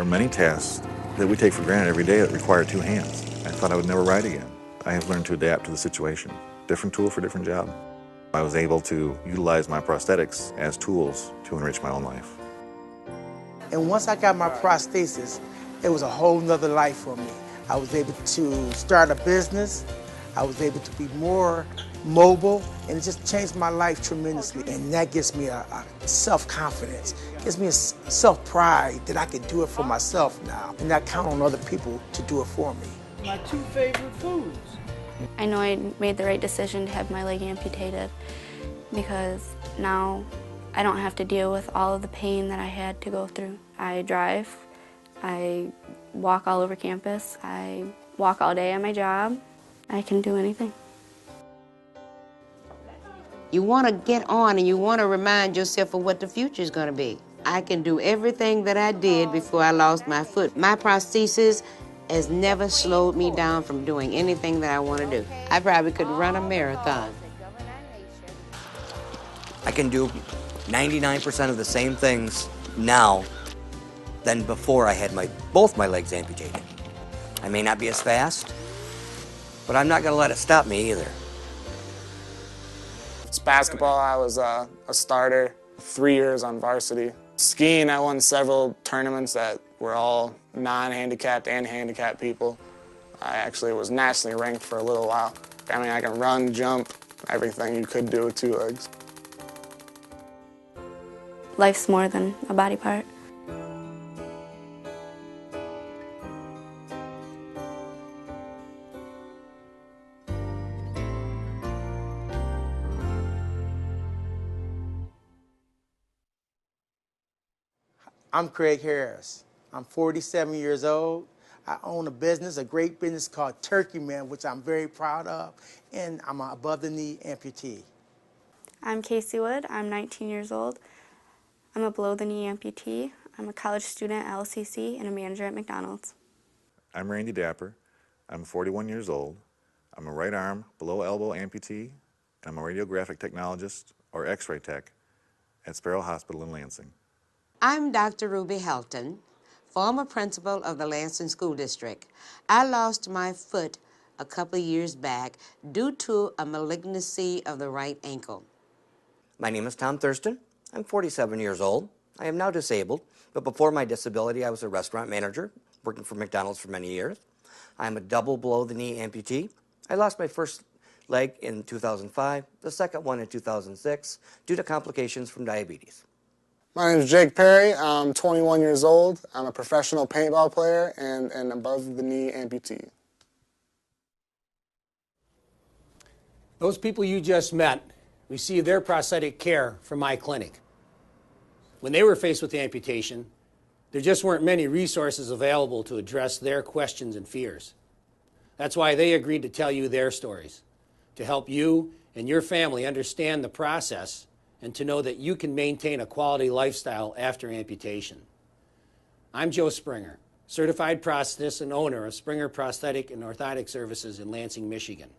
are many tasks that we take for granted every day that require two hands. I thought I would never ride again. I have learned to adapt to the situation. Different tool for different job. I was able to utilize my prosthetics as tools to enrich my own life. And once I got my prosthesis, it was a whole nother life for me. I was able to start a business. I was able to be more mobile, and it just changed my life tremendously. And that gives me a self-confidence, gives me a self-pride that I can do it for myself now and not count on other people to do it for me. My two favorite foods. I know I made the right decision to have my leg amputated because now I don't have to deal with all of the pain that I had to go through. I drive, I walk all over campus, I walk all day at my job. I can do anything. You want to get on and you want to remind yourself of what the future is going to be. I can do everything that I did before I lost my foot. My prosthesis has never slowed me down from doing anything that I want to do. I probably could run a marathon. I can do 99% of the same things now than before I had both my legs amputated. I may not be as fast, but I'm not going to let it stop me either. It's basketball, I was a starter, 3 years on varsity. Skiing, I won several tournaments that were all non-handicapped and handicapped people. I actually was nationally ranked for a little while. I mean, I can run, jump, everything you could do with two legs. Life's more than a body part. I'm Craig Harris. I'm 47 years old. I own a business, a great business called Turkey Man, which I'm very proud of, and I'm an above-the-knee amputee. I'm Casey Wood. I'm 19 years old. I'm a below-the-knee amputee. I'm a college student at LCC and a manager at McDonald's. I'm Randy Dapper. I'm 41 years old. I'm a right arm, below elbow amputee, and I'm a radiographic technologist, or x-ray tech, at Sparrow Hospital in Lansing. I'm Dr. Ruby Helton, former principal of the Lansing School District. I lost my foot a couple of years back due to a malignancy of the right ankle. My name is Tom Thurston. I'm 47 years old. I am now disabled, but before my disability, I was a restaurant manager, working for McDonald's for many years. I'm a double below-the-knee amputee. I lost my first leg in 2005, the second one in 2006, due to complications from diabetes. My name is Jake Perry. I'm 21 years old. I'm a professional paintball player and an above-the-knee amputee. Those people you just met received their prosthetic care from my clinic. When they were faced with the amputation, there just weren't many resources available to address their questions and fears. That's why they agreed to tell you their stories, to help you and your family understand the process and to know that you can maintain a quality lifestyle after amputation. I'm Joe Springer, certified prosthetist and owner of Springer Prosthetic and Orthotic Services in Lansing, Michigan.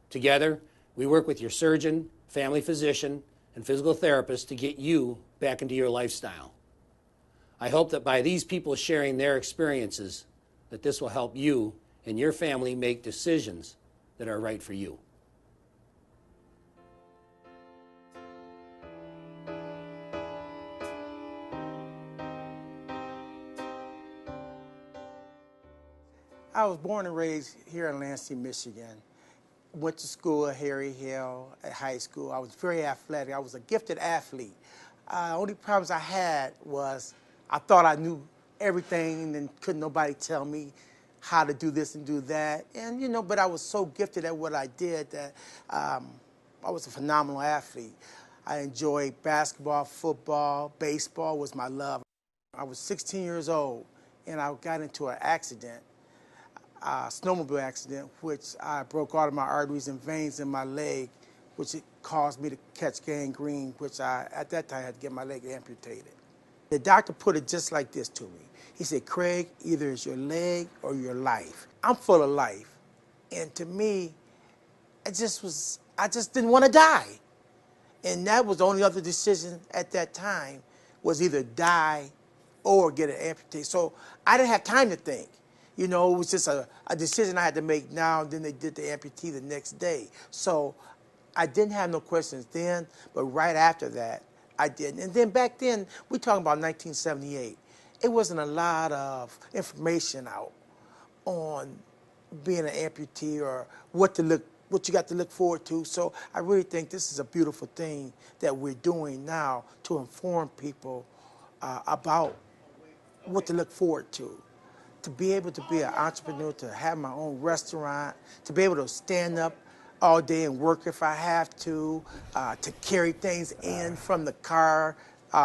Together, we work with your surgeon, family physician, and physical therapist to get you back into your lifestyle. I hope that by these people sharing their experiences, that this will help you and your family make decisions that are right for you. I was born and raised here in Lansing, Michigan. Went to school at Harry Hill at high school. I was very athletic. I was a gifted athlete. Only problems I had was I thought I knew everything and couldn't nobody tell me how to do this and do that. And, you know, but I was so gifted at what I did that I was a phenomenal athlete. I enjoyed basketball, football, baseball was my love. I was 16 years old and I got into an accident. Snowmobile accident, which I broke all of my arteries and veins in my leg, which it caused me to catch gangrene, which I, at that time, had to get my leg amputated. The doctor put it just like this to me. He said, Craig, either it's your leg or your life. I'm full of life. And to me, I just didn't want to die. And that was the only other decision at that time, was either die or get an amputation. So I didn't have time to think. You know, it was just a decision I had to make now, and then they did the amputee the next day. So I didn't have no questions then, but right after that, I did. And then back then, we're talking about 1978. It wasn't a lot of information out on being an amputee or what you got to look forward to. So I really think this is a beautiful thing that we're doing now to inform people about what to look forward to be able to be an entrepreneur, to have my own restaurant, to be able to stand up all day and work if I have to carry things in from the car,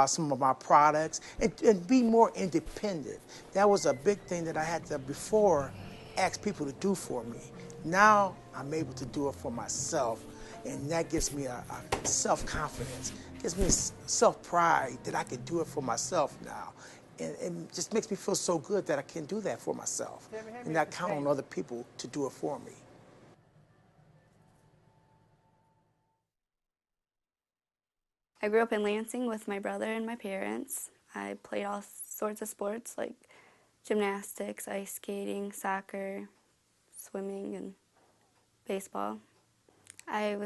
some of my products, and be more independent. That was a big thing that I had to, before, ask people to do for me. Now I'm able to do it for myself, and that gives me a self-confidence, gives me self-pride that I can do it for myself now. And it just makes me feel so good that I can do that for myself and not count on other people to do it for me. I grew up in Lansing with my brother and my parents. I played all sorts of sports like gymnastics, ice skating, soccer, swimming, and baseball. I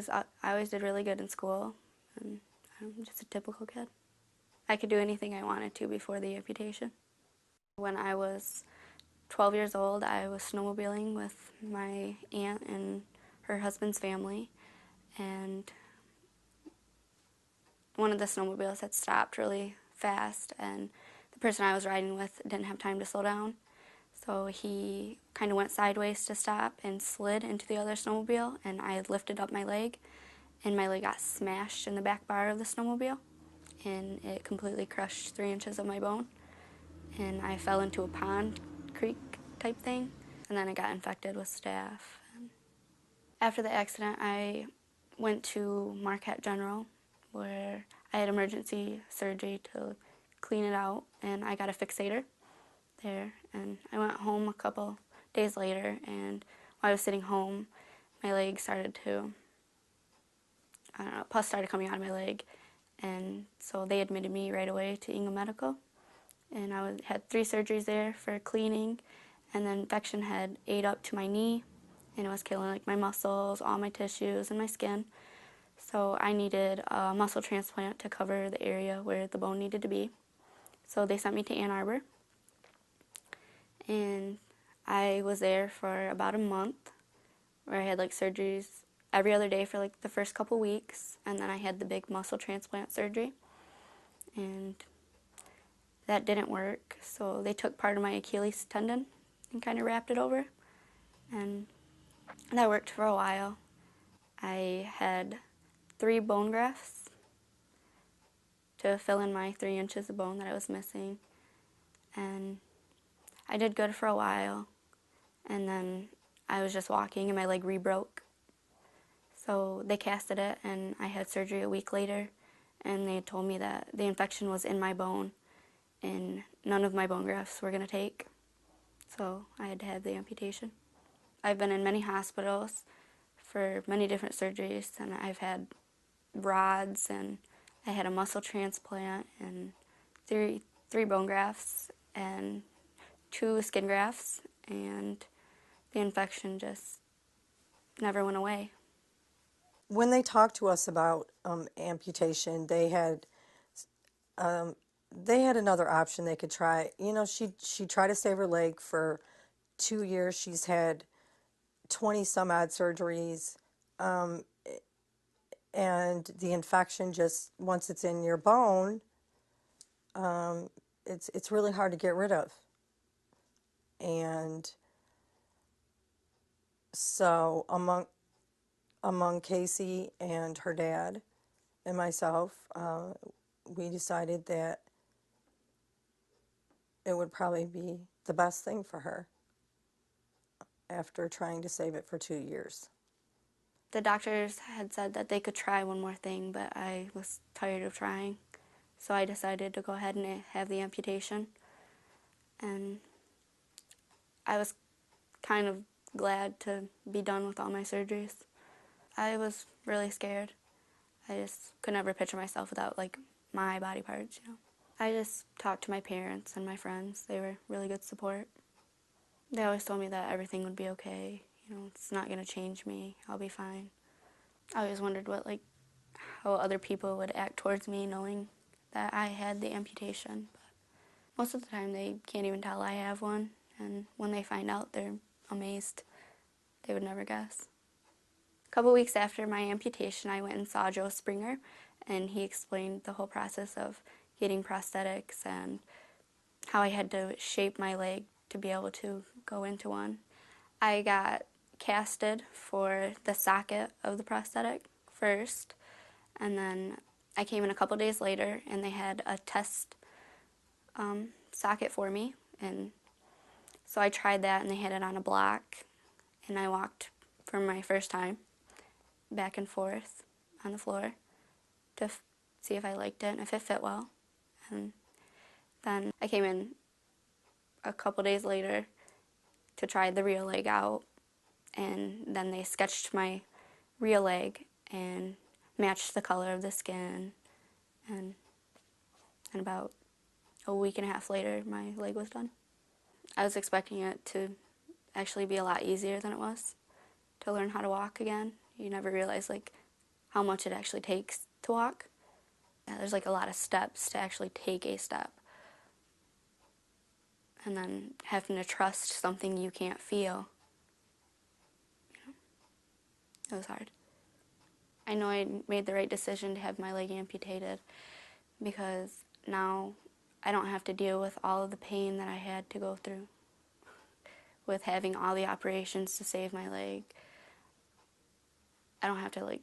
always did really good in school, and I'm just a typical kid. I could do anything I wanted to before the amputation. When I was 12 years old, I was snowmobiling with my aunt and her husband's family, and one of the snowmobiles had stopped really fast, and the person I was riding with didn't have time to slow down. So he kind of went sideways to stop and slid into the other snowmobile, and I had lifted up my leg, and my leg got smashed in the back bar of the snowmobile, and it completely crushed 3 inches of my bone. And I fell into a pond, creek type thing, and then I got infected with staph. After the accident, I went to Marquette General, where I had emergency surgery to clean it out, and I got a fixator there. And I went home a couple days later, and while I was sitting home, my leg started to, pus started coming out of my leg, and so they admitted me right away to Ingham Medical. And I had 3 surgeries there for cleaning, and the infection had ate up to my knee, and it was killing like my muscles, all my tissues, and my skin. So I needed a muscle transplant to cover the area where the bone needed to be. So they sent me to Ann Arbor, and I was there for about a month, where I had like surgeries every other day for like the first couple weeks, and then I had the big muscle transplant surgery, and that didn't work. So they took part of my Achilles tendon and kind of wrapped it over, and that worked for a while. I had 3 bone grafts to fill in my 3 inches of bone that I was missing, and I did good for a while, and then I was just walking and my leg re-broke. So they casted it, and I had surgery a week later, and they told me that the infection was in my bone and none of my bone grafts were going to take. So I had to have the amputation. I've been in many hospitals for many different surgeries, and I've had rods, and I had a muscle transplant, and three bone grafts, and 2 skin grafts, and the infection just never went away. When they talked to us about amputation, they had another option they could try. You know, she tried to save her leg for 2 years. She's had 20 some odd surgeries, and the infection, just once it's in your bone, it's really hard to get rid of. And so among Casey and her dad and myself, we decided that it would probably be the best thing for her after trying to save it for 2 years. The doctors had said that they could try one more thing, but I was tired of trying. So I decided to go ahead and have the amputation. And I was kind of glad to be done with all my surgeries. I was really scared. I just could never picture myself without like my body parts, you know. I just talked to my parents and my friends. They were really good support. They always told me that everything would be okay. You know, it's not going to change me. I'll be fine. I always wondered how other people would act towards me knowing that I had the amputation. But most of the time they can't even tell I have one, and when they find out, they're amazed. They would never guess. A couple weeks after my amputation, I went and saw Joe Springer, and he explained the whole process of getting prosthetics and how I had to shape my leg to be able to go into one. I got casted for the socket of the prosthetic first, and then I came in a couple days later and they had a test socket for me, and so I tried that and they had it on a block, and I walked for my first time back and forth on the floor to see if I liked it and if it fit well. And then I came in a couple days later to try the real leg out, and then they sketched my real leg and matched the color of the skin, and about a week and a half later my leg was done. I was expecting it to actually be a lot easier than it was to learn how to walk again. You never realize how much it actually takes to walk. Yeah, there's a lot of steps to actually take a step, and then having to trust something you can't feel. It was hard. I know I made the right decision to have my leg amputated because now I don't have to deal with all of the pain that I had to go through with having all the operations to save my leg. I don't have to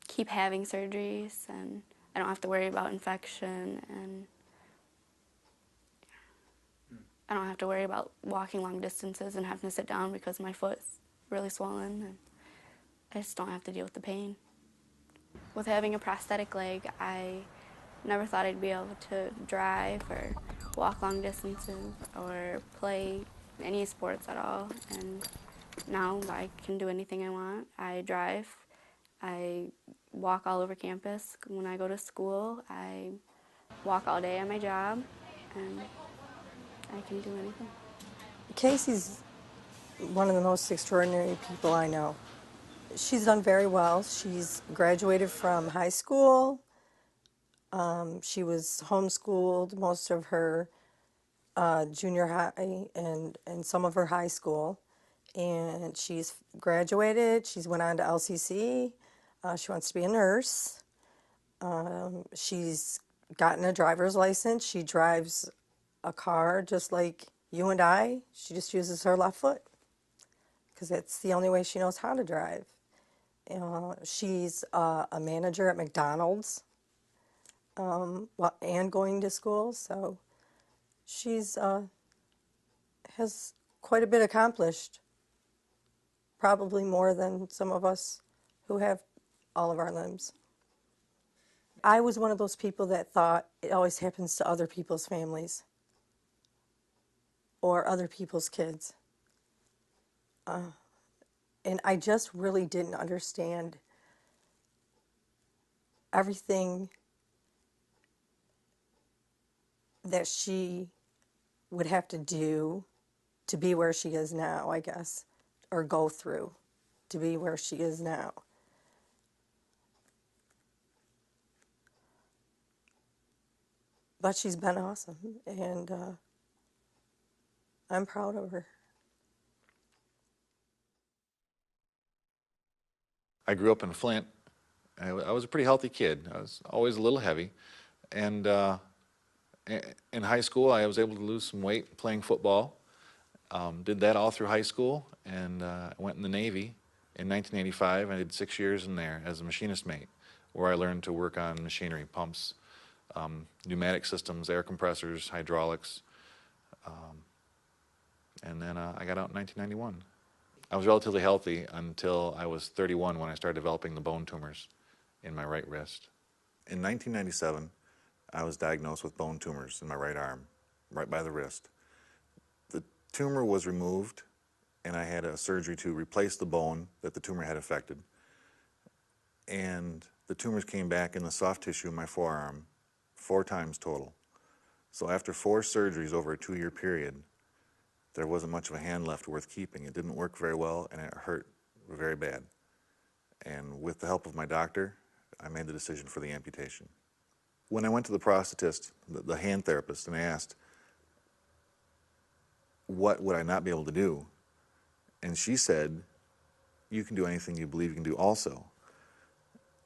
keep having surgeries, and I don't have to worry about infection, and I don't have to worry about walking long distances and having to sit down because my foot's really swollen, and I just don't have to deal with the pain. With having a prosthetic leg, I never thought I'd be able to drive or walk long distances or play any sports at all, and now I can do anything I want. I drive, I walk all over campus. When I go to school, I walk all day at my job, and I can do anything. Casey's one of the most extraordinary people I know. She's done very well. She's graduated from high school. She was homeschooled most of her junior high and some of her high school. And she's graduated. She's went on to LCC. She wants to be a nurse. She's gotten a driver's license. She drives a car just like you and I. She just uses her left foot because it's the only way she knows how to drive. She's a manager at McDonald's and going to school, so she's has quite a bit accomplished, probably more than some of us who have all of our limbs. I was one of those people that thought it always happens to other people's families or other people's kids. And I just really didn't understand everything that she would have to do to be where she is now, I guess, or go through to be where she is now. But she's been awesome, and I'm proud of her. I grew up in Flint. I was a pretty healthy kid. I was always a little heavy. And in high school, I was able to lose some weight playing football. Did that all through high school, and I went in the Navy in 1985. I did 6 years in there as a machinist mate, where I learned to work on machinery, pumps, pneumatic systems, air compressors, hydraulics. And then I got out in 1991. I was relatively healthy until I was 31 when I started developing the bone tumors in my right wrist. In 1997, I was diagnosed with bone tumors in my right arm, right by the wrist. The tumor was removed, and I had a surgery to replace the bone that the tumor had affected. And The tumors came back in the soft tissue in my forearm 4 times total. So after 4 surgeries over a 2-year period, there wasn't much of a hand left worth keeping. It didn't work very well, and it hurt very bad. And with the help of my doctor, I made the decision for the amputation. When I went to the prosthetist, the hand therapist, and I asked, what would I not be able to do? And she said, you can do anything you believe you can do also.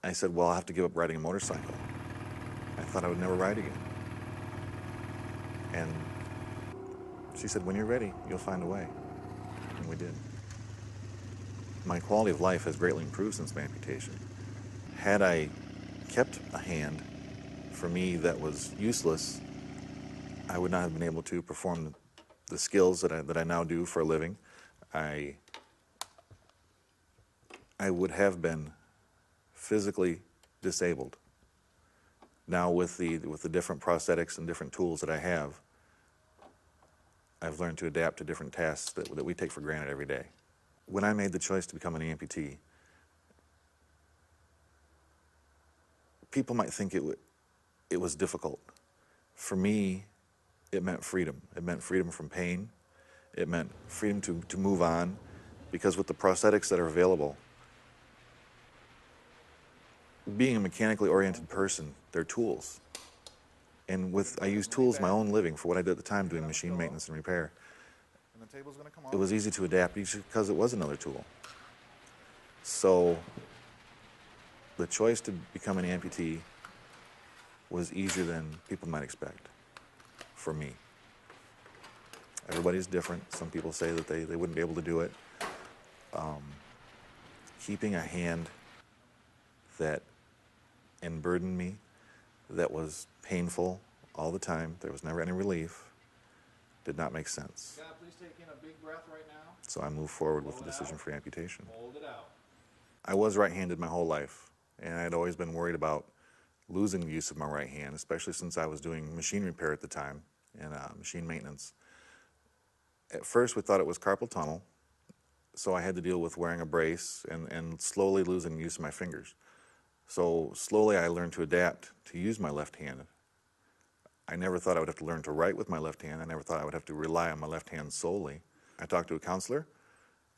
I said, well, I'll have to give up riding a motorcycle. I thought I would never ride again. And she said, when you're ready, you'll find a way. And we did. My quality of life has greatly improved since my amputation. Had I kept a hand, for me, that was useless, I would not have been able to perform the skills that I now do for a living. I would have been physically disabled. Now with the different prosthetics and different tools that I have, I've learned to adapt to different tasks that we take for granted every day. When I made the choice to become an amputee, people might think it was difficult. For me, it meant freedom. It meant freedom from pain. It meant freedom to move on, because with the prosthetics that are available, being a mechanically oriented person, they're tools. And I use tools in my own living for what I did at the time, doing machine maintenance and repair. It was easy to adapt because it was another tool. So the choice to become an amputee was easier than people might expect for me. Everybody's different. Some people say that they wouldn't be able to do it. Keeping a hand that burdened me, that was painful all the time, there was never any relief, did not make sense. God, please take in a big breath right now. So I moved forward with the decision for amputation. Hold it out. I was right-handed my whole life, and I'd always been worried about losing the use of my right hand, especially since I was doing machine repair at the time and machine maintenance. At first we thought it was carpal tunnel, so I had to deal with wearing a brace and slowly losing the use of my fingers. So slowly I learned to adapt to use my left hand. I never thought I would have to learn to write with my left hand. I never thought I would have to rely on my left hand solely. I talked to a counselor.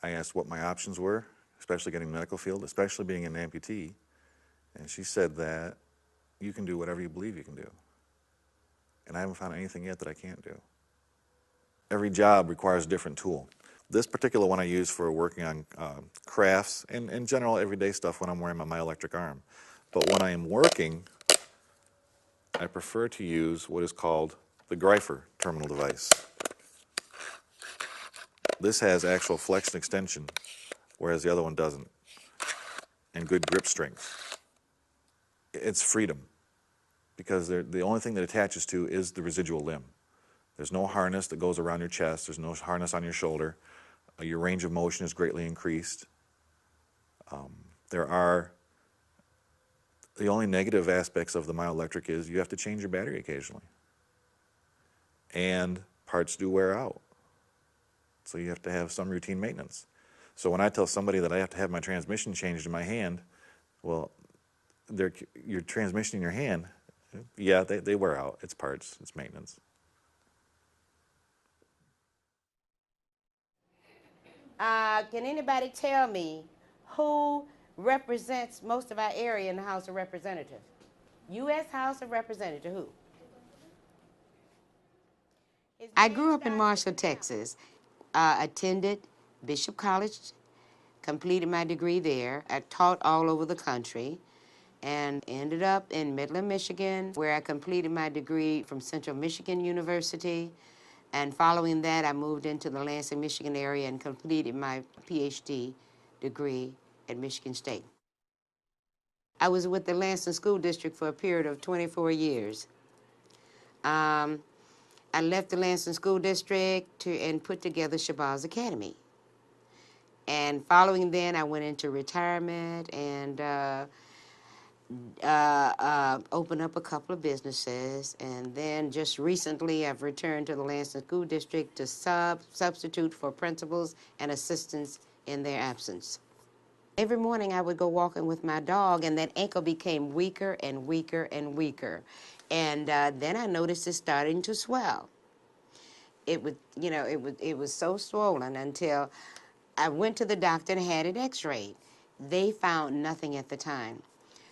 I asked what my options were, especially getting in the medical field, especially being an amputee. And she said that you can do whatever you believe you can do. And I haven't found anything yet that I can't do. Every job requires a different tool. This particular one I use for working on crafts and general everyday stuff when I'm wearing my myoelectric arm. But when I am working, I prefer to use what is called the Greifer terminal device. This has actual flexion extension, whereas the other one doesn't, and good grip strength. It's freedom, because the only thing that attaches to is the residual limb. There's no harness that goes around your chest. There's no harness on your shoulder. Your range of motion is greatly increased. The only negative aspects of the myoelectric is you have to change your battery occasionally. And parts do wear out. So you have to have some routine maintenance. So when I tell somebody that I have to have my transmission changed in my hand, well, your transmission in your hand, yeah, they wear out. It's parts, it's maintenance. Can anybody tell me who represents most of our area in the House of Representatives? U.S. House of Representatives, who? I grew up in Marshall, Texas. Attended Bishop College, completed my degree there. I taught all over the country and ended up in Midland, Michigan, where I completed my degree from Central Michigan University. And following that, I moved into the Lansing, Michigan area and completed my PhD degree at Michigan State. I was with the Lansing School District for a period of 24 years. I left the Lansing School District and put together Shabazz Academy. And following then, I went into retirement and opened up a couple of businesses, and then just recently I've returned to the Lansing School District to substitute for principals and assistants in their absence. Every morning I would go walking with my dog, and that ankle became weaker and weaker and weaker. And then I noticed it starting to swell. It would, you know, it was so swollen until I went to the doctor and had it x-rayed. They found nothing at the time.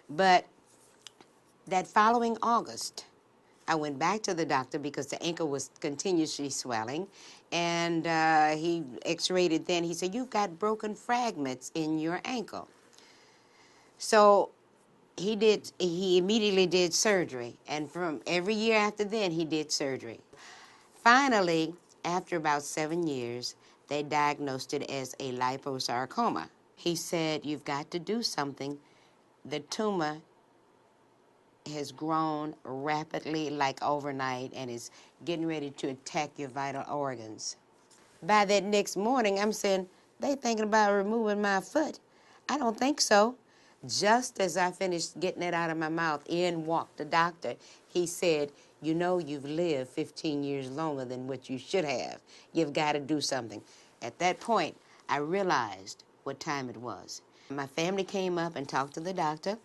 But that following August, I went back to the doctor because the ankle was continuously swelling, and he x-rayed it then. He said, "You've got broken fragments in your ankle." So he immediately did surgery, and from every year after then, he did surgery. Finally, after about 7 years, they diagnosed it as a liposarcoma. He said, "You've got to do something. The tumor has grown rapidly, like overnight, and is getting ready to attack your vital organs." By that next morning, I'm saying, "They thinking about removing my foot." I don't think so. Just as I finished getting it out of my mouth, in walked the doctor. He said, "You know, you've lived 15 years longer than what you should have. You've got to do something." At that point, I realized what time it was. My family came up and talked to the doctor,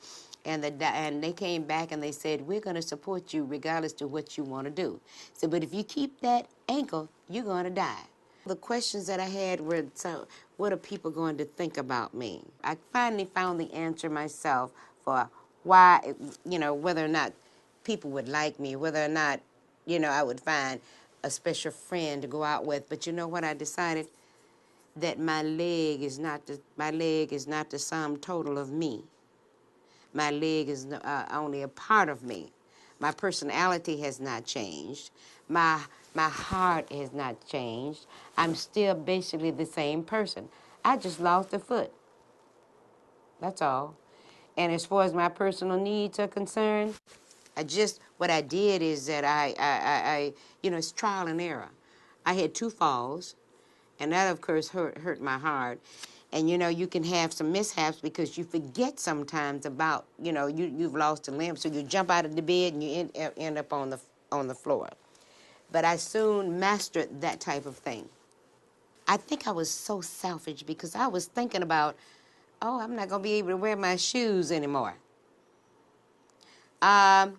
and they came back and they said, "We're going to support you regardless to what you want to do." So, but if you keep that ankle, you're going to die. The questions that I had were, so what are people going to think about me? I finally found the answer myself for why, you know, whether or not people would like me, whether or not, you know, I would find a special friend to go out with. But you know what I decided? That my leg is not the sum total of me. My leg is only a part of me. My personality has not changed. My heart has not changed. I'm still basically the same person. I just lost a foot. That's all. And as far as my personal needs are concerned, what I did is that I you know, it's trial and error. I had 2 falls, and that, of course, hurt my heart. And, you know, you can have some mishaps because you forget sometimes about, you know, you've lost a limb, so you jump out of the bed and you end up on the floor. But I soon mastered that type of thing. I think I was so selfish because I was thinking about, oh, I'm not going to be able to wear my shoes anymore. I'm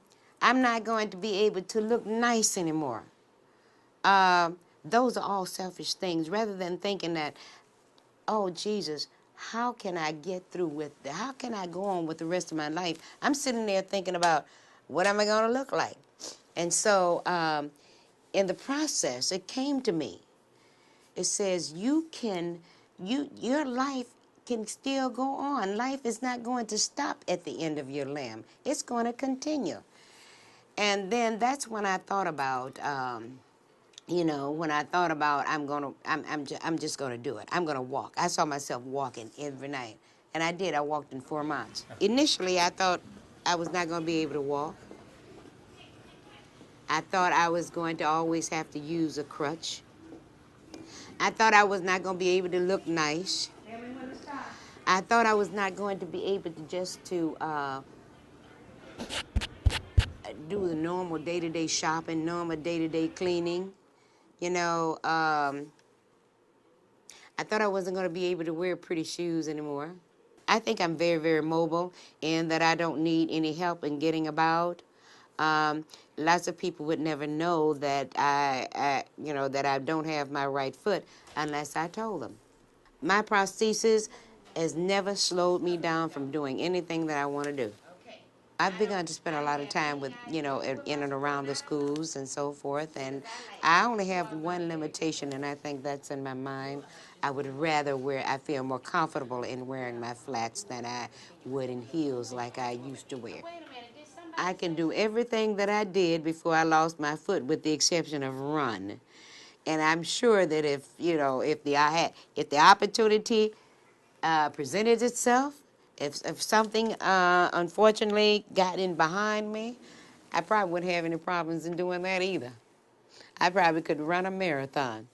not going to be able to look nice anymore. Those are all selfish things, rather than thinking that, oh, Jesus, how can I get through with that? How can I go on with the rest of my life? I'm sitting there thinking about, what am I going to look like? And so in the process, it came to me. It says, your life can still go on. Life is not going to stop at the end of your limb. It's going to continue. And then that's when I thought about, you know, when I thought about, I'm just gonna do it. I'm gonna walk. I saw myself walking every night, and I did. I walked in 4 months. Initially, I thought I was not gonna be able to walk. I thought I was going to always have to use a crutch. I thought I was not gonna be able to look nice. I thought I was not going to be able to just to do the normal day-to-day shopping, normal day-to-day cleaning. You know, I thought I wasn't going to be able to wear pretty shoes anymore. I think I'm very, very mobile, and that I don't need any help in getting about. Lots of people would never know that you know, that I don't have my right foot unless I told them. My prosthesis has never slowed me down from doing anything that I want to do. I've begun to spend a lot of time with, you know, in and around the schools and so forth, and I only have one limitation, and I think that's in my mind. I would rather I feel more comfortable in wearing my flats than I would in heels like I used to wear. I can do everything that I did before I lost my foot with the exception of run. And I'm sure that if, you know, if the opportunity presented itself, if something unfortunately got in behind me, I probably wouldn't have any problems in doing that either. I probably could run a marathon.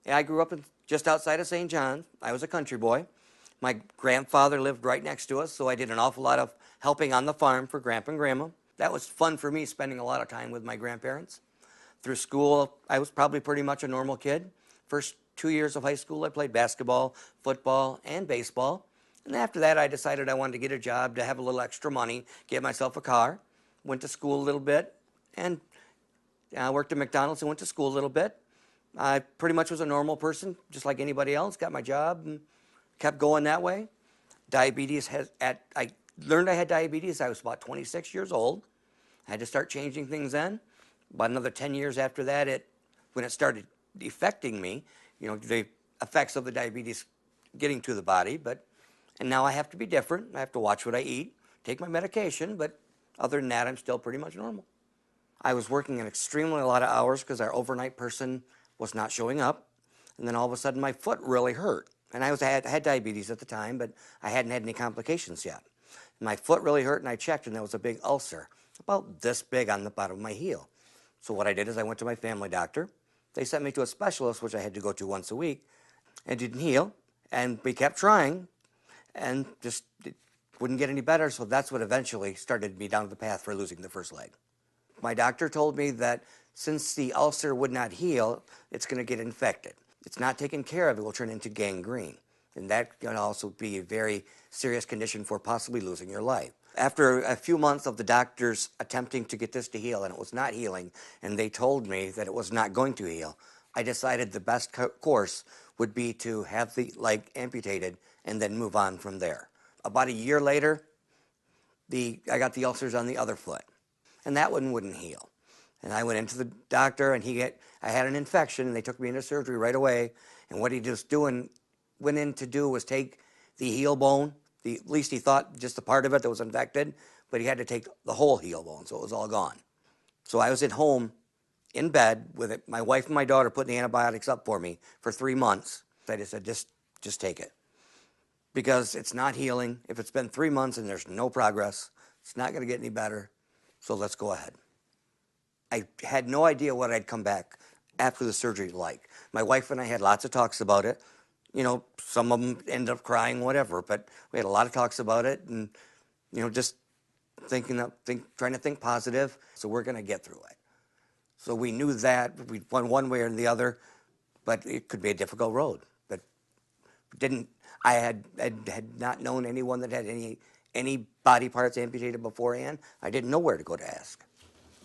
Yeah, I grew up just outside of St. John. I was a country boy. My grandfather lived right next to us, so I did an awful lot of helping on the farm for Grandpa and Grandma. That was fun for me, spending a lot of time with my grandparents. Through school, I was probably pretty much a normal kid. First 2 years of high school, I played basketball, football, and baseball. And after that, I decided I wanted to get a job to have a little extra money, get myself a car. Went to school a little bit, and I worked at McDonald's and went to school a little bit. I pretty much was a normal person, just like anybody else, got my job and kept going that way. I learned I had diabetes. I was about 26 years old. I had to start changing things then. About another 10 years after that, when it started affecting me, the effects of the diabetes getting to the body, and now I have to be different. I have to watch what I eat, take my medication, but other than that, I'm still pretty much normal. I was working an extremely lot of hours because our overnight person was not showing up, and then all of a sudden my foot really hurt. And I had diabetes at the time, but I hadn't had any complications yet. My foot really hurt, and I checked, and there was a big ulcer, about this big on the bottom of my heel. So what I did is I went to my family doctor. They sent me to a specialist, which I had to go to once a week. It didn't heal, and we kept trying, and just it wouldn't get any better, so that's what eventually started me down the path for losing the first leg. My doctor told me that since the ulcer would not heal, it's going to get infected. It's not taken care of, it will turn into gangrene. And that can also be a very serious condition for possibly losing your life. After a few months of the doctors attempting to get this to heal, and it was not healing, and they told me that it was not going to heal, I decided the best course would be to have the leg amputated and then move on from there. About a year later, I got the ulcers on the other foot, and that one wouldn't heal. And I went into the doctor, and I had an infection, and they took me into surgery right away. And what he went in to do was take the heel bone, at least he thought just the part of it that was infected, but he had to take the whole heel bone, so it was all gone. So I was at home in bed with my wife and my daughter putting the antibiotics up for me for 3 months. I just said, just take it. Because it's not healing. If it's been 3 months and there's no progress, it's not going to get any better, so let's go ahead. I had no idea what I'd come back after the surgery like. My wife and I had lots of talks about it. Some of them ended up crying, whatever, but we had a lot of talks about it, and, just trying to think positive, so we're going to get through it. So we knew that we'd won one way or the other, but it could be a difficult road. But I had not known anyone that had any body parts amputated beforehand. I didn't know where to go to ask.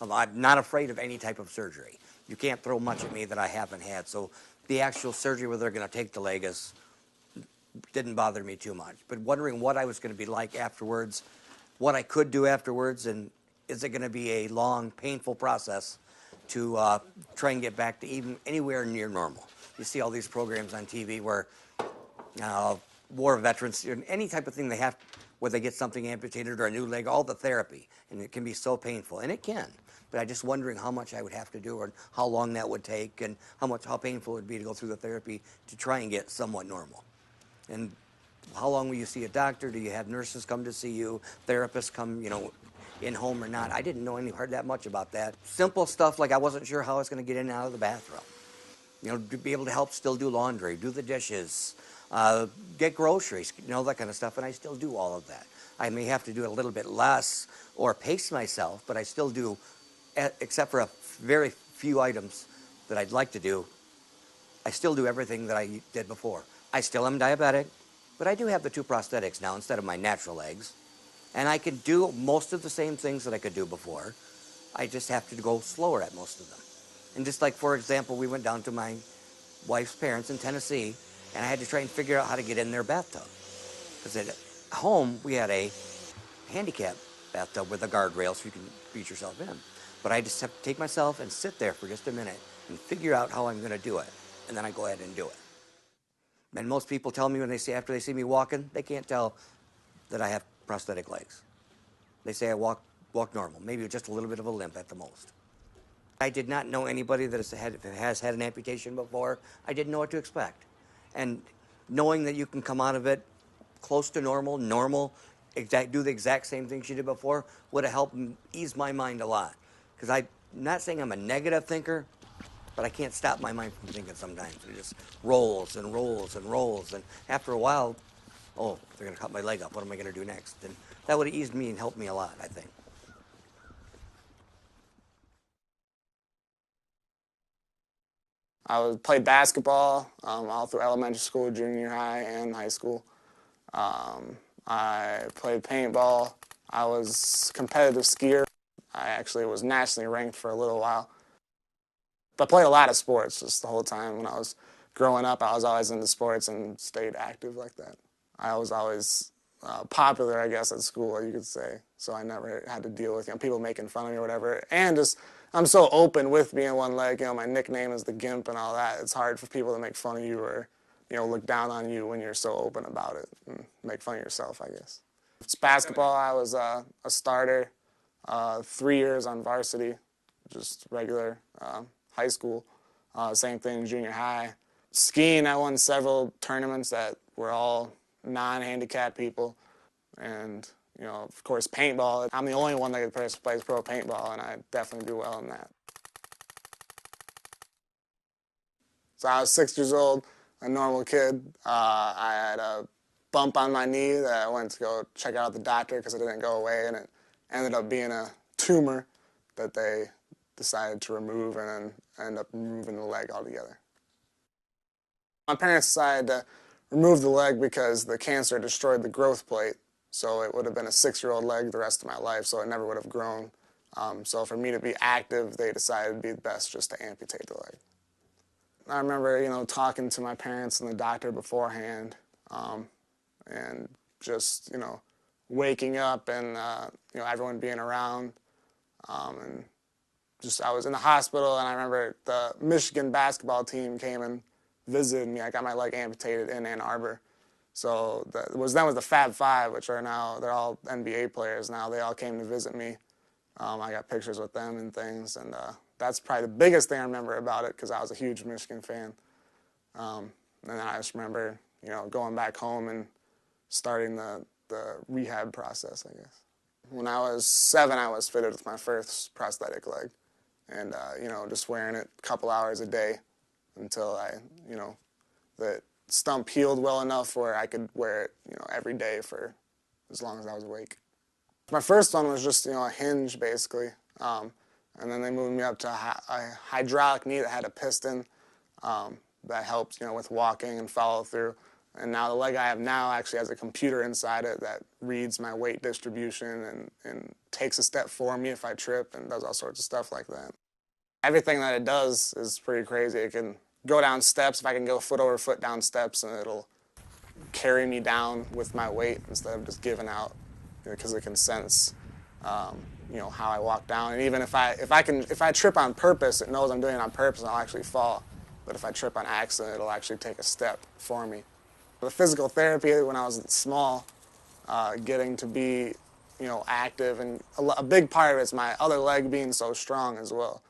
I'm not afraid of any type of surgery. You can't throw much at me that I haven't had. So the actual surgery where they're going to take the leg didn't bother me too much. But wondering what I was going to be like afterwards, what I could do afterwards, and is it going to be a long, painful process to try and get back to even anywhere near normal. You see all these programs on TV where war veterans, any type of thing they have where they get something amputated or a new leg, all the therapy, and it can be so painful, and it can. But I'm just wondering how much I would have to do or how long that would take and how painful it would be to go through the therapy to try and get somewhat normal. And how long will you see a doctor? Do you have nurses come to see you, therapists come, in home or not? I didn't know that much about that. Simple stuff like I wasn't sure how I was going to get in and out of the bathroom. To be able to help still do laundry, do the dishes, get groceries, that kind of stuff, and I still do all of that. I may have to do it a little bit less or pace myself, but I still do, except for a very few items that I'd like to do, I still do everything that I did before. I still am diabetic, but I do have the 2 prosthetics now instead of my natural legs, and I can do most of the same things that I could do before. I just have to go slower at most of them. And just like, for example, we went down to my wife's parents in Tennessee, and I had to try and figure out how to get in their bathtub. Because at home, we had a handicap bathtub with a guardrail so you can beat yourself in. But I just have to take myself and sit there for just a minute and figure out how I'm going to do it. And then I go ahead and do it. And most people tell me after they see me walking, they can't tell that I have prosthetic legs. They say I walk normal, maybe just a little bit of a limp at the most. I did not know anybody that has had an amputation before. I didn't know what to expect. And knowing that you can come out of it close to normal, do the exact same things you did before, would have helped ease my mind a lot. Because I'm not saying I'm a negative thinker, but I can't stop my mind from thinking sometimes. It just rolls and rolls and rolls. And after a while, oh, they're going to cut my leg up. What am I going to do next? And that would have eased me and helped me a lot, I think. played basketball all through elementary school, junior high, and high school. I played paintball. I was a competitive skier. I actually was nationally ranked for a little while. But I played a lot of sports just the whole time. When I was growing up, I was always into sports and stayed active like that. I was always popular, I guess, at school, you could say. So I never had to deal with people making fun of me or whatever. And just, I'm so open with being one leg. My nickname is the Gimp and all that. It's hard for people to make fun of you or, look down on you when you're so open about it and make fun of yourself, I guess. It's basketball. I was a starter, 3 years on varsity, just regular high school. Same thing in junior high. Skiing, I won several tournaments that were all non-handicapped people. And, of course, paintball. I'm the only one that plays pro paintball, and I definitely do well in that. So I was 6 years old, a normal kid. I had a bump on my knee that I went to go check out the doctor because it didn't go away, and it ended up being a tumor that they decided to remove and then ended up removing the leg altogether. My parents decided to remove the leg because the cancer destroyed the growth plate, so it would have been a 6-year-old leg the rest of my life, so it never would have grown. So for me to be active, they decided it would be best just to amputate the leg. I remember, talking to my parents and the doctor beforehand, and just, waking up and, everyone being around, and just, I was in the hospital, and I remember the Michigan basketball team came and visited me. I got my leg amputated in Ann Arbor. So that was the Fab Five, which are now, they're all NBA players now. They all came to visit me. I got pictures with them and things, and that's probably the biggest thing I remember about it because I was a huge Michigan fan. And then I just remember, going back home and starting the rehab process, I guess. When I was 7, I was fitted with my first prosthetic leg, and just wearing it a couple hours a day until the stump healed well enough where I could wear it, every day for as long as I was awake. My first one was just, a hinge, basically. And then they moved me up to a hydraulic knee that had a piston that helped, with walking and follow through. And now the leg I have now actually has a computer inside it that reads my weight distribution and takes a step for me if I trip and does all sorts of stuff like that. Everything that it does is pretty crazy. It can go down steps. If I can go foot over foot down steps, and it'll carry me down with my weight instead of just giving out, because it can sense, how I walk down. And even if I trip on purpose, it knows I'm doing it on purpose, and I'll actually fall. But if I trip on accident, it'll actually take a step for me. The physical therapy when I was small, getting to be, active, and a big part of it's my other leg being so strong as well.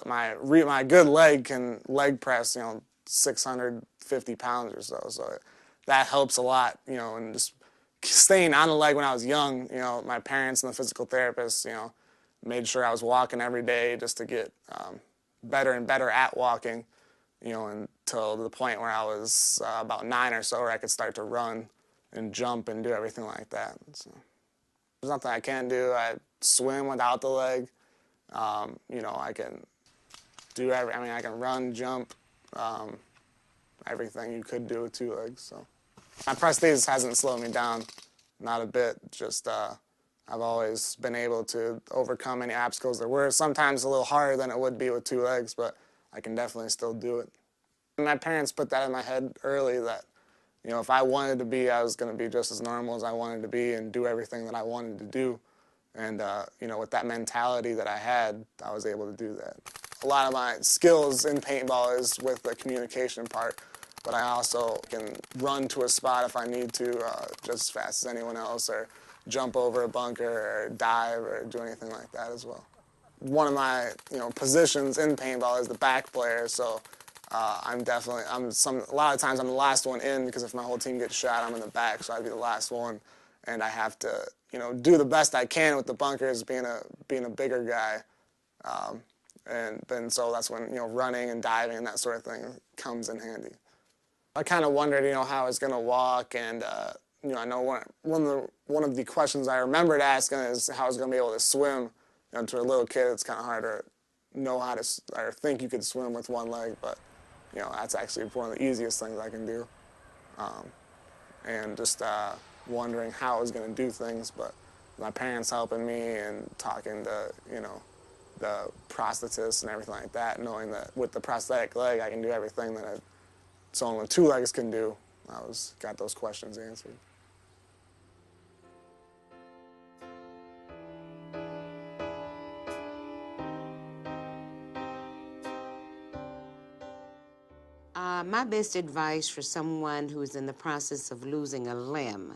My good leg can leg press, 650 pounds or so. So that helps a lot, and just staying on the leg when I was young, my parents and the physical therapist, made sure I was walking every day just to get better and better at walking, until the point where I was about 9 or so, where I could start to run and jump and do everything like that. So there's nothing I can't do. I swim without the leg. I can do I can run, jump, everything you could do with 2 legs. So my prosthesis hasn't slowed me down, not a bit. Just I've always been able to overcome any obstacles there were. Sometimes a little harder than it would be with 2 legs, but I can definitely still do it. And my parents put that in my head early that, if I wanted to be, I was going to be just as normal as I wanted to be and do everything that I wanted to do. And, with that mentality that I had, I was able to do that. A lot of my skills in paintball is with the communication part, but I also can run to a spot if I need to just as fast as anyone else, or jump over a bunker, or dive, or do anything like that as well. One of my, positions in paintball is the back player, so a lot of times I'm the last one in, because if my whole team gets shot, I'm in the back, so I'd be the last one. And I have to, do the best I can with the bunkers, being a bigger guy. And then so that's when, running and diving and that sort of thing comes in handy. I kind of wondered, how I was going to walk, and, I know one of the questions I remembered asking is how I was going to be able to swim. To a little kid, it's kind of hard to know how to, or think you could swim with 1 leg, but you know, that's actually one of the easiest things I can do. And just wondering how I was going to do things, but my parents helping me and talking to, you know, the prosthetists and everything like that, knowing that with the prosthetic leg I can do everything that someone with 2 legs can do. Got those questions answered. My best advice for someone who's in the process of losing a limb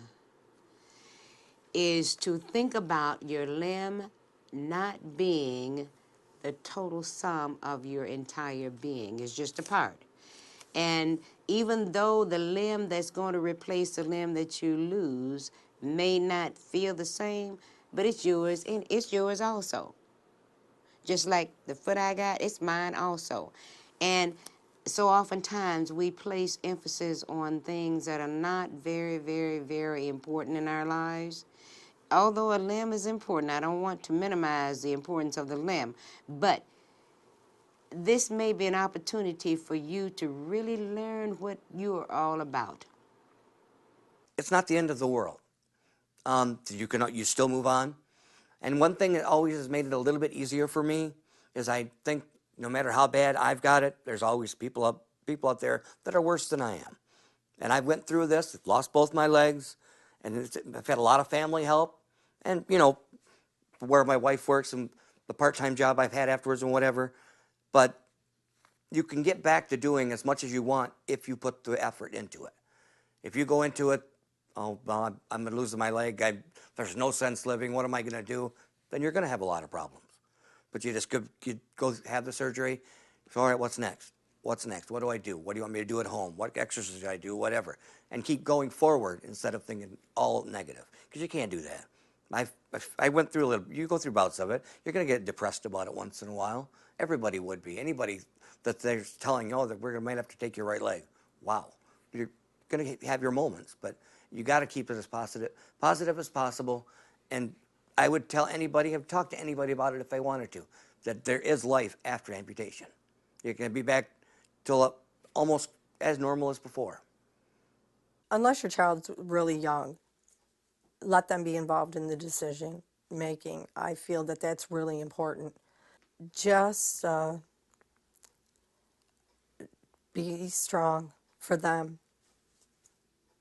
is to think about your limb not being the total sum of your entire being. It's just a part. And even though the limb that's going to replace the limb that you lose may not feel the same, but it's yours, and it's yours also. Just like the foot I got, it's mine also. And so oftentimes we place emphasis on things that are not very, very, very important in our lives. Although a limb is important, I don't want to minimize the importance of the limb, but this may be an opportunity for you to really learn what you are all about. It's not the end of the world. You still move on. And one thing that always has made it a little bit easier for me is I think no matter how bad I've got it, there's always people out there that are worse than I am. And I went through this, lost both my legs, and I've had a lot of family help. And, you know, where my wife works and the part-time job I've had afterwards and whatever. But you can get back to doing as much as you want if you put the effort into it. If you go into it, oh, well, I'm going to lose my leg, there's no sense living, what am I going to do? Then you're going to have a lot of problems. But you just go have the surgery. All right, what's next? What's next? What do I do? What do you want me to do at home? What exercise should I do? Whatever. And keep going forward instead of thinking all negative. Because you can't do that. I went through a little, you go through bouts of it. You're going to get depressed about it once in a while. Everybody would be. Anybody that they're telling you, oh, that might have to take your right leg. Wow. You're going to have your moments, but you got to keep it as positive as possible. And I would tell anybody, I've talked to anybody about it if they wanted to, that there is life after amputation. You're going to be back till almost as normal as before. Unless your child's really young, let them be involved in the decision making. I feel that that's really important. Just be strong for them.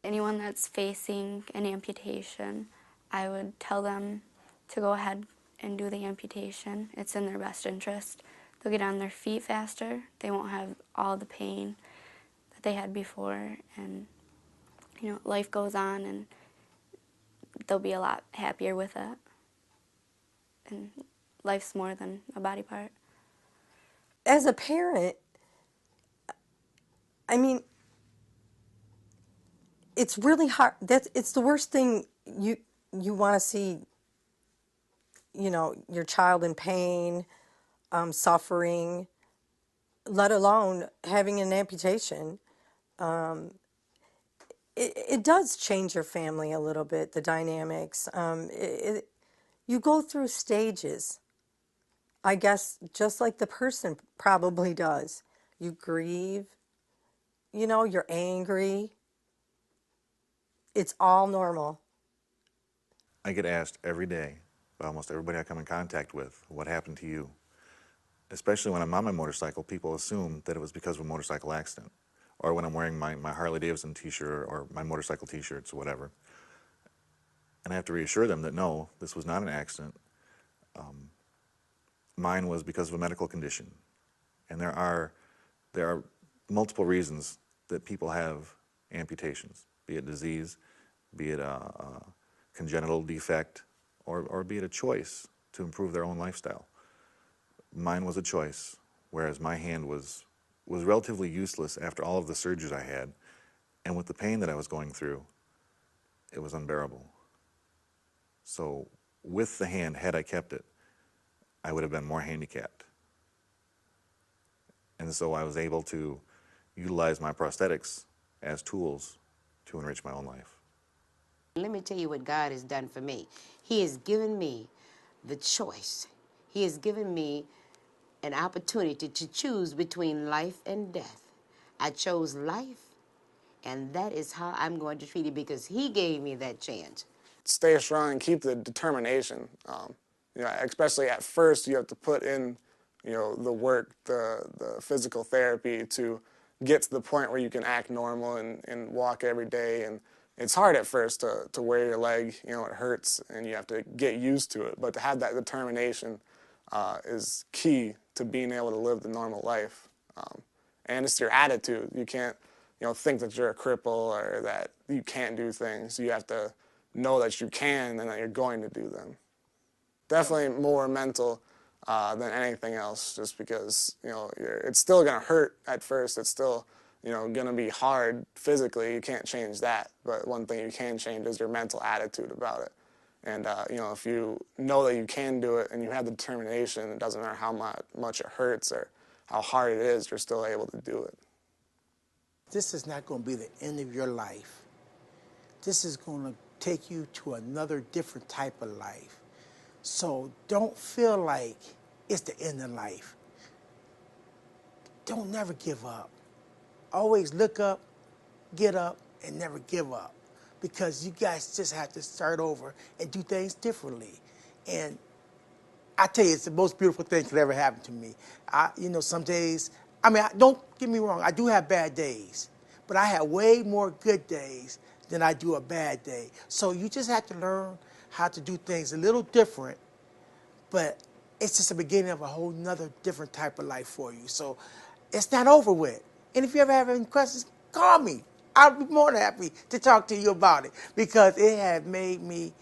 Anyone that's facing an amputation, I would tell them to go ahead and do the amputation. It's in their best interest. They'll get on their feet faster. They won't have all the pain that they had before, and you know, life goes on, and they'll be a lot happier with it. And life's more than a body part. As a parent, I mean, it's really hard. It's the worst thing you want to see. You know, your child in pain, suffering, let alone having an amputation. It does change your family a little bit, the dynamics. You go through stages, I guess, just like the person probably does. You grieve, you know, you're angry. It's all normal. I get asked every day by almost everybody I come in contact with, what happened to you? Especially when I'm on my motorcycle, people assume that it was because of a motorcycle accident. Or when I'm wearing my Harley Davidson t-shirt or my motorcycle t-shirts or whatever. And I have to reassure them that no, this was not an accident. Mine was because of a medical condition. And there are multiple reasons that people have amputations, be it disease, be it a congenital defect, or be it a choice to improve their own lifestyle. Mine was a choice, whereas my hand was relatively useless after all of the surgeries I had, and with the pain that I was going through, it was unbearable. So with the hand, had I kept it, I would have been more handicapped. And so I was able to utilize my prosthetics as tools to enrich my own life. Let me tell you what God has done for me. He has given me the choice. He has given me an opportunity to choose between life and death. I chose life, and that is how I'm going to treat it because he gave me that chance. Stay strong and keep the determination. Especially at first, you have to put in, the work, the physical therapy to get to the point where you can act normal and walk every day. And it's hard at first to wear your leg. It hurts, and you have to get used to it. But to have that determination is key to being able to live the normal life. And it's your attitude. You can't, think that you're a cripple or that you can't do things. You have to know that you can and that you're going to do them. Definitely more mental than anything else, just because it's still going to hurt at first. It's still going to be hard physically. You can't change that, but one thing you can change is your mental attitude about it. And if you know that you can do it and you have the determination, it doesn't matter how much it hurts or how hard it is, you're still able to do it. This is not going to be the end of your life. This is going to take you to another different type of life. So don't feel like it's the end of life. Don't never give up. Always look up, get up, and never give up. Because you guys just have to start over and do things differently. And I tell you, it's the most beautiful thing that could ever happen to me. Some days, don't get me wrong, I do have bad days, but I have way more good days than I do a bad day. So you just have to learn how to do things a little different, but it's just the beginning of a whole nother different type of life for you. So it's not over with. And if you ever have any questions, call me. I'll be more than happy to talk to you about it because it has made me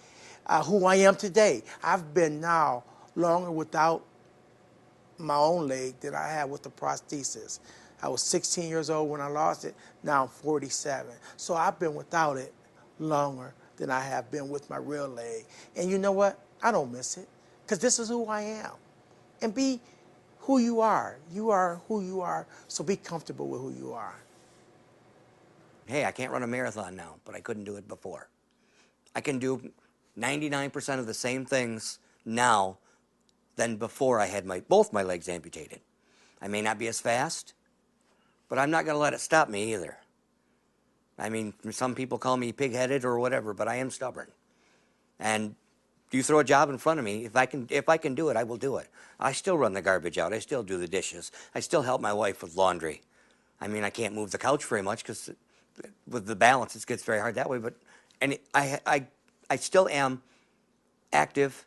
who I am today. I've been now longer without my own leg than I had with the prosthesis. I was 16 years old when I lost it. Now I'm 47. So I've been without it longer than I have been with my real leg. And you know what? I don't miss it because this is who I am. And be who you are. You are who you are, so be comfortable with who you are. Hey, I can't run a marathon now, but I couldn't do it before. I can do 99% of the same things now than before I had both my legs amputated. I may not be as fast, but I'm not going to let it stop me either. Some people call me pig-headed or whatever, but I am stubborn. And you throw a job in front of me, if I can do it, I will do it. I still run the garbage out. I still do the dishes. I still help my wife with laundry. I can't move the couch very much because with the balance, it gets very hard that way. But I still am active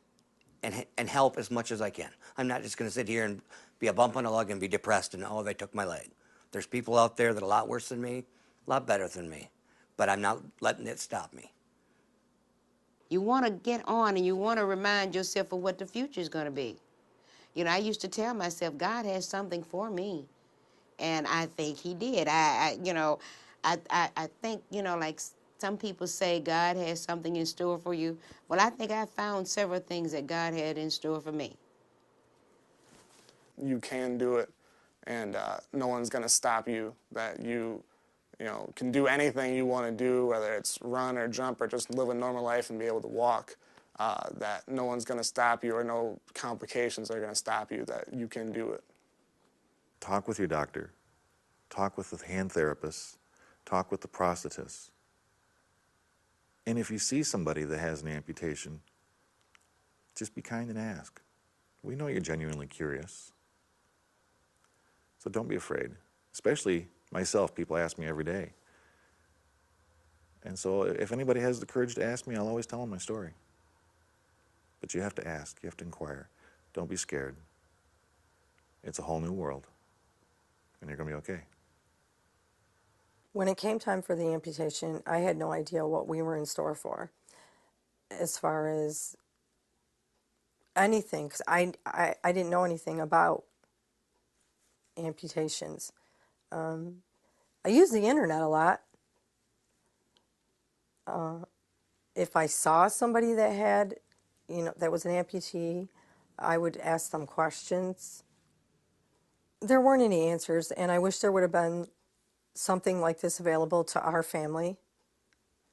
and help as much as I can. I'm not just going to sit here and be a bump on a log and be depressed and, oh, they took my leg. There's people out there that are a lot worse than me, a lot better than me, but I'm not letting it stop me. You want to get on and you want to remind yourself of what the future is going to be. I used to tell myself, God has something for me. And I think he did. I think, like some people say God has something in store for you. Well, I think I found several things that God had in store for me. You can do it, and no one's going to stop you. That you can do anything you want to do, whether it's run or jump or just live a normal life and be able to walk. That no one's going to stop you or no complications are going to stop you, that you can do it. Talk with your doctor. Talk with the hand therapist. Talk with the prosthetist. And if you see somebody that has an amputation, just be kind and ask. We know you're genuinely curious. So don't be afraid. Especially myself, people ask me every day. And so if anybody has the courage to ask me, I'll always tell them my story. But you have to ask, you have to inquire. Don't be scared. It's a whole new world, and you're going to be okay. When it came time for the amputation, I had no idea what we were in store for as far as anything, because I didn't know anything about amputations. I use the internet a lot. If I saw somebody that had, that was an amputee, I would ask them questions. There weren't any answers, and I wish there would have been something like this available to our family.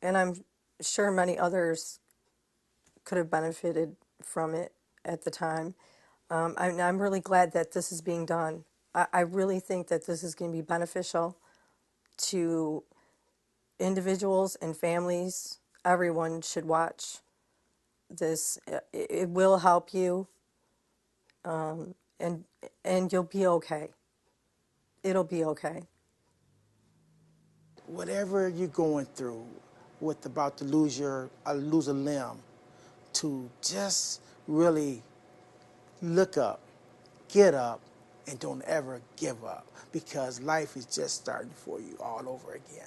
And I'm sure many others could have benefited from it at the time. I'm really glad that this is being done. I really think that this is going to be beneficial to individuals and families. Everyone should watch this. It will help you, and you'll be okay. It'll be okay. Whatever you're going through with about to lose a limb, to just really look up, get up, and don't ever give up, because life is just starting for you all over again.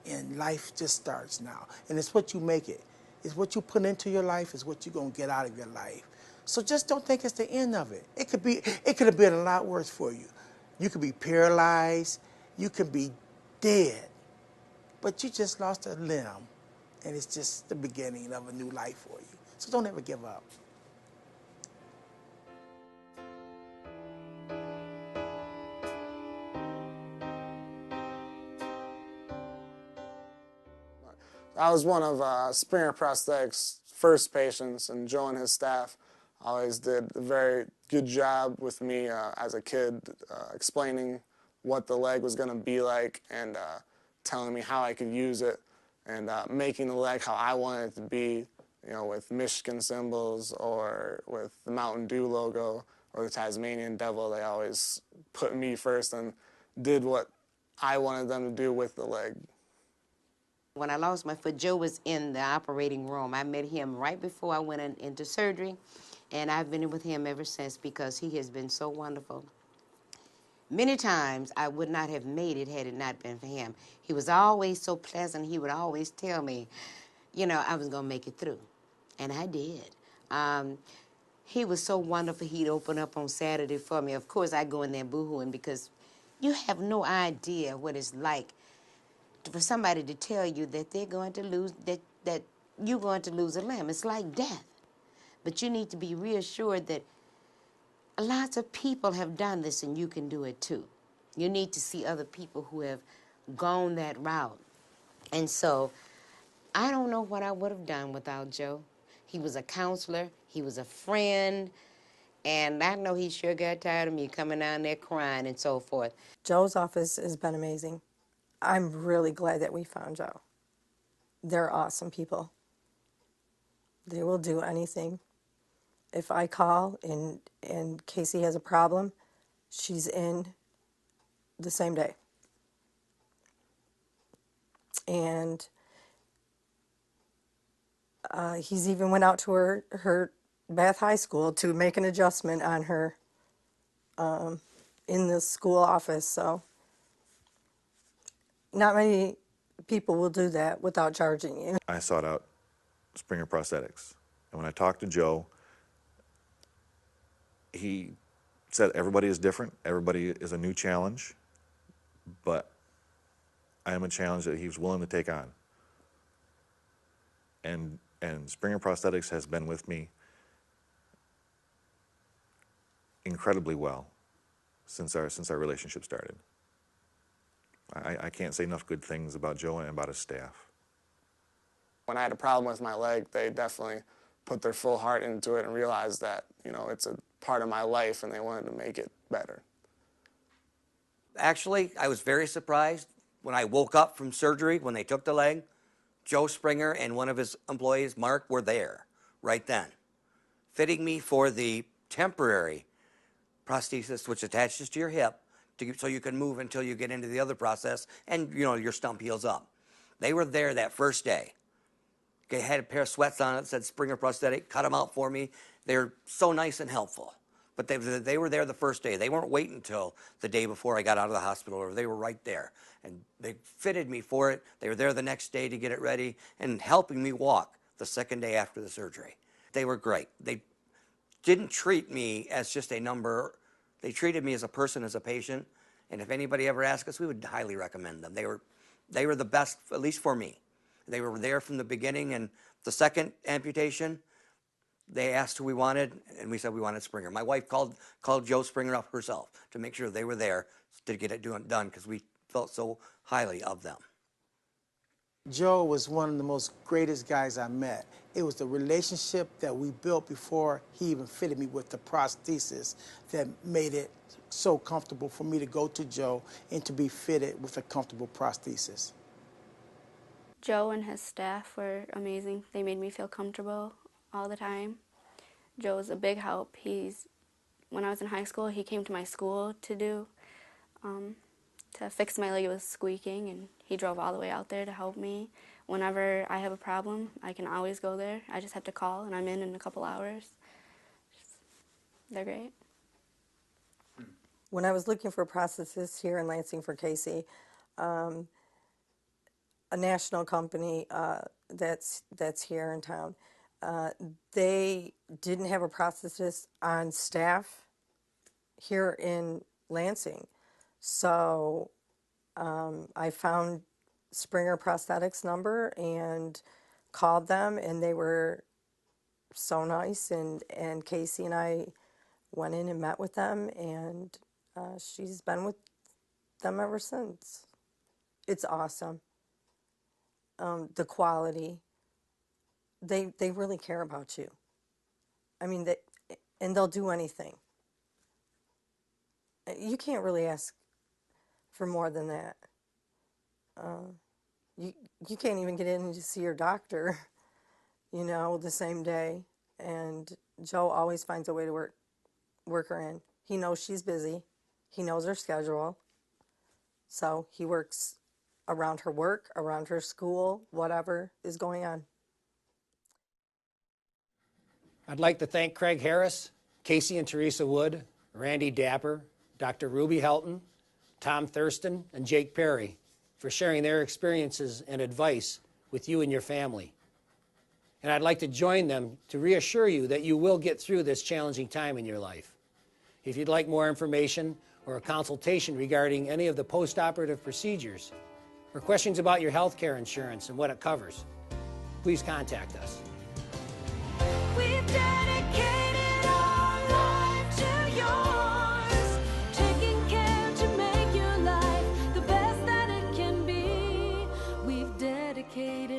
And life just starts now. And it's what you make it. It's what you put into your life is what you're going to get out of your life. So just don't think it's the end of it. It could have been a lot worse for you. You could be paralyzed. You could be dead. But you just lost a limb, and it's just the beginning of a new life for you. So don't ever give up. I was one of Springer Prosthetics' first patients, and Joe and his staff always did a very good job with me as a kid, explaining what the leg was going to be like, and telling me how I could use it, and making the leg how I wanted it to be, you know, with Michigan symbols or with the Mountain Dew logo or the Tasmanian Devil. They always put me first and did what I wanted them to do with the leg. When I lost my foot, Joe was in the operating room. I met him right before I went into surgery, and I've been with him ever since because he has been so wonderful. Many times I would not have made it had it not been for him. He was always so pleasant. He would always tell me, you know, I was going to make it through, and I did. He was so wonderful. He'd open up on Saturday for me. Of course, I go in there boo-hooing because you have no idea what it's like for somebody to tell you that they're going to lose, that you're going to lose a limb. It's like death. But you need to be reassured that lots of people have done this and you can do it too. You need to see other people who have gone that route. And so I don't know what I would have done without Joe. He was a counselor, he was a friend, and I know he sure got tired of me coming down there crying and so forth. Joe's office has been amazing. I'm really glad that we found Joe. They're awesome people. They will do anything. If I call and Casey has a problem, she's in the same day. And he's even went out to her Bath High School to make an adjustment on her in the school office. So not many people will do that without charging you. I sought out Springer Prosthetics. And when I talked to Joe, he said everybody is different, everybody is a new challenge, but I am a challenge that he was willing to take on. And Springer Prosthetics has been with me incredibly well since our relationship started. I can't say enough good things about Joe and about his staff. When I had a problem with my leg, they definitely put their full heart into it and realized that, you know, it's a part of my life and they wanted to make it better. Actually, I was very surprised when I woke up from surgery, when they took the leg. Joe Springer and one of his employees, Mark, were there right then, fitting me for the temporary prosthesis which attaches to your hip so you can move until you get into the other process and, you know, your stump heals up. They were there that first day. They had a pair of sweats on it that said Springer Prosthetic, cut them out for me. They were so nice and helpful. But they were there the first day. They weren't waiting until the day before I got out of the hospital, or they were right there. And they fitted me for it. They were there the next day to get it ready and helping me walk the second day after the surgery. They were great. They didn't treat me as just a number. They treated me as a person, as a patient. And if anybody ever asked us, we would highly recommend them. They were the best, at least for me. They were there from the beginning, and the second amputation, they asked who we wanted, and we said we wanted Springer. My wife called Joe Springer up herself to make sure they were there to get it done because we felt so highly of them. Joe was one of the most greatest guys I met. It was the relationship that we built before he even fitted me with the prosthesis that made it so comfortable for me to go to Joe and to be fitted with a comfortable prosthesis. Joe and his staff were amazing. They made me feel comfortable all the time. Joe's a big help. When I was in high school, he came to my school to fix my leg. It was squeaking, and he drove all the way out there to help me. Whenever I have a problem, I can always go there. I just have to call, and I'm in a couple hours. They're great. When I was looking for a prosthetist here in Lansing for Casey, a national company that's here in town, they didn't have a prosthetist on staff here in Lansing. So I found Springer Prosthetics number and called them, and they were so nice, and Casey and I went in and met with them, and she's been with them ever since. It's awesome. The quality, they really care about you. I mean, and they'll do anything. You can't really ask for more than that. You can't even get in to see your doctor, the same day. And Joe always finds a way to work her in. He knows she's busy. He knows her schedule. So he works around her work, around her school, whatever is going on. I'd like to thank Craig Harris, Casey and Teresa Wood, Randy Dapper, Dr. Ruby Helton, Tom Thurston, and Jake Perry for sharing their experiences and advice with you and your family. And I'd like to join them to reassure you that you will get through this challenging time in your life. If you'd like more information or a consultation regarding any of the post-operative procedures or questions about your health care insurance and what it covers, please contact us. We've dedicated our life to yours, taking care to make your life the best that it can be. We've dedicated